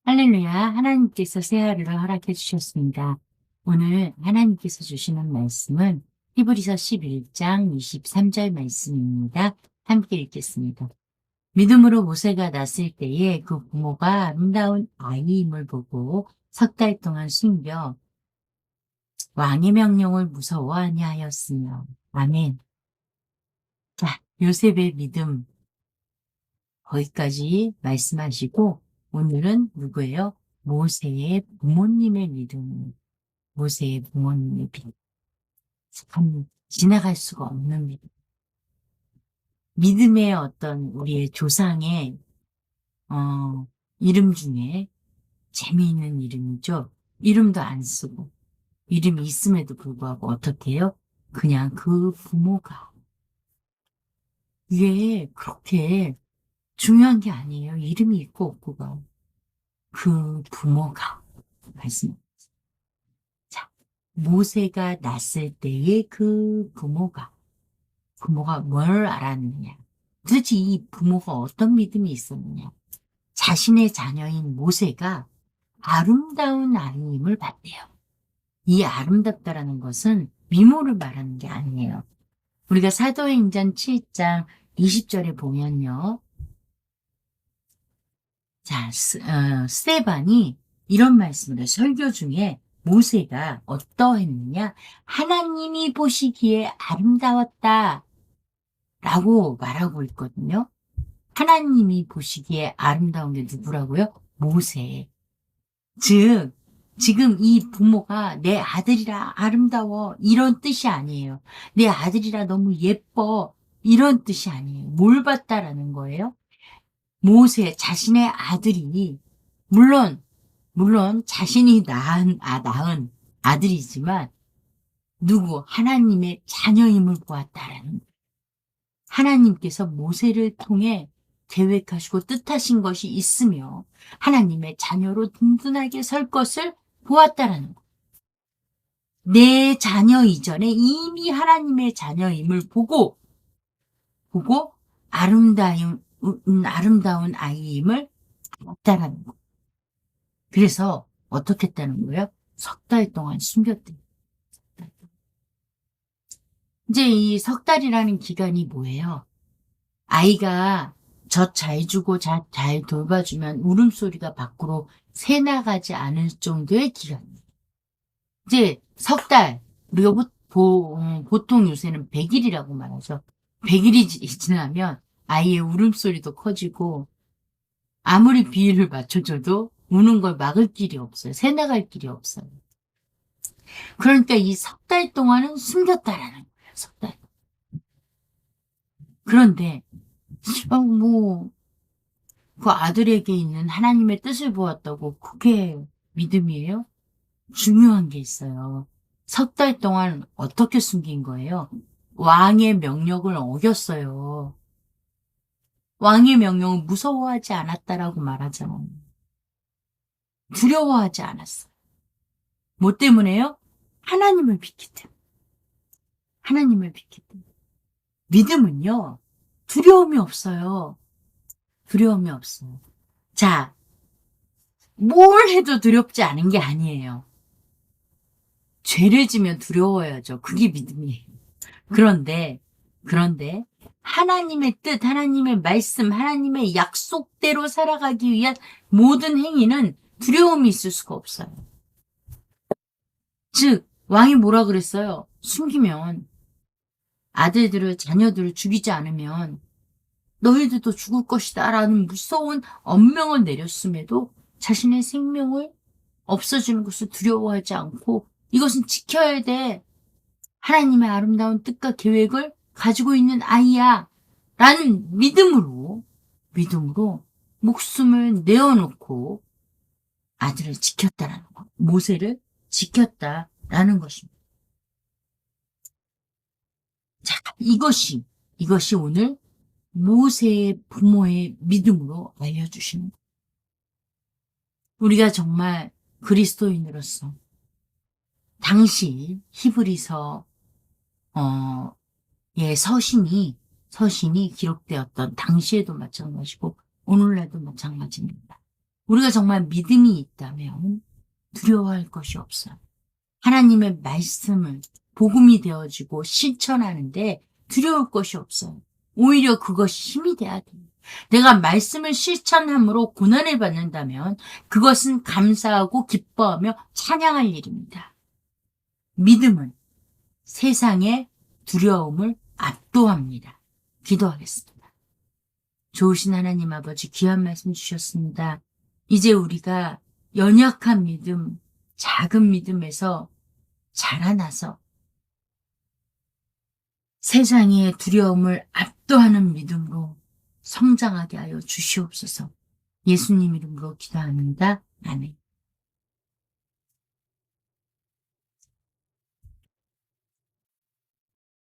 할렐루야, 하나님께서 새하루를 허락해 주셨습니다. 오늘 하나님께서 주시는 말씀은 히브리서 11장 23절 말씀입니다. 함께 읽겠습니다. 믿음으로 모세가 났을 때에 그 부모가 아름다운 아이임을 보고 석 달 동안 숨겨 왕의 명령을 무서워 아니하였으며. 아멘. 자, 요셉의 믿음 거기까지 말씀하시고 오늘은 누구예요? 모세의 부모님의 믿음. 모세의 부모님의 믿음. 참 지나갈 수가 없는 믿음. 믿음의 어떤 우리의 조상의 이름 중에 재미있는 이름이죠. 이름도 안 쓰고 이름이 있음에도 불구하고 어떻게 해요? 그냥 그 부모가. 이게 그렇게 중요한 게 아니에요. 이름이 있고 없고가. 그 부모가 말씀. 자, 모세가 났을 때의 그 부모가 뭘 알았느냐? 도대체 이 부모가 어떤 믿음이 있었느냐? 자신의 자녀인 모세가 아름다운 아이임을 봤대요. 이 아름답다라는 것은 미모를 말하는 게 아니에요. 우리가 사도행전 7장 20절에 보면요. 자, 스데반이 이런 말씀을 해요. 설교 중에 모세가 어떠했느냐? 하나님이 보시기에 아름다웠다 라고 말하고 있거든요. 하나님이 보시기에 아름다운 게 누구라고요? 모세. 즉, 지금 이 부모가 내 아들이라 아름다워 이런 뜻이 아니에요. 내 아들이라 너무 예뻐 이런 뜻이 아니에요. 뭘 봤다라는 거예요? 모세 자신의 아들이 물론 자신이 낳은 아들이지만 하나님의 자녀임을 보았다라는 거예요. 하나님께서 모세를 통해 계획하시고 뜻하신 것이 있으며 하나님의 자녀로 든든하게 설 것을 보았다라는 거예요. 내 자녀 이전에 이미 하나님의 자녀임을 보고 아름다운 아이임을 알았다라는 거예요. 그래서 어떻게 했다는 거예요? 석 달 동안 숨겼대요. 이제 이 석 달이라는 기간이 뭐예요? 아이가 젖 잘 주고 잘 돌봐주면 울음소리가 밖으로 새나가지 않을 정도의 기간이에요. 이제 석 달, 우리가 보통 요새는 100일이라고 말하죠. 100일이 지나면 아이의 울음소리도 커지고 아무리 비위를 맞춰줘도 우는 걸 막을 길이 없어요. 새나갈 길이 없어요. 그러니까 이 석 달 동안은 숨겼다라는 거예요. 석 달. 그런데 그 아들에게 있는 하나님의 뜻을 보았다고 그게 믿음이에요? 중요한 게 있어요. 석 달 동안 어떻게 숨긴 거예요? 왕의 명령을 어겼어요. 왕의 명령을 무서워하지 않았다라고 말하잖아요. 두려워하지 않았어요. 뭐 때문에요? 하나님을 믿기 때문에. 하나님을 믿기 때문에. 믿음은요, 두려움이 없어요. 두려움이 없어요. 자, 뭘 해도 두렵지 않은 게 아니에요. 죄를 지면 두려워야죠. 그게 믿음이에요. 그런데 하나님의 뜻, 하나님의 말씀, 하나님의 약속대로 살아가기 위한 모든 행위는 두려움이 있을 수가 없어요. 즉, 왕이 뭐라 그랬어요? 숨기면 자녀들을 죽이지 않으면 너희들도 죽을 것이다 라는 무서운 엄명을 내렸음에도 자신의 생명을 없어지는 것을 두려워하지 않고 이것은 지켜야 돼. 하나님의 아름다운 뜻과 계획을 가지고 있는 아이야. 라는 믿음으로 목숨을 내어놓고 아들을 지켰다라는 것. 모세를 지켰다라는 것입니다. 자, 이것이 오늘 모세의 부모의 믿음으로 알려주시는 거예요. 우리가 정말 그리스도인으로서 당시 히브리서 서신이 기록되었던 당시에도 마찬가지고 오늘날도 마찬가지입니다. 우리가 정말 믿음이 있다면 두려워할 것이 없어요. 하나님의 말씀을 복음이 되어지고 실천하는데 두려울 것이 없어요. 오히려 그것이 힘이 돼야 돼요. 내가 말씀을 실천함으로 고난을 받는다면 그것은 감사하고 기뻐하며 찬양할 일입니다. 믿음은 세상의 두려움을 압도합니다. 기도하겠습니다. 좋으신 하나님 아버지, 귀한 말씀 주셨습니다. 이제 우리가 연약한 믿음, 작은 믿음에서 자라나서 세상의 두려움을 압도하는 믿음으로 성장하게 하여 주시옵소서. 예수님 이름으로 기도합니다. 아멘.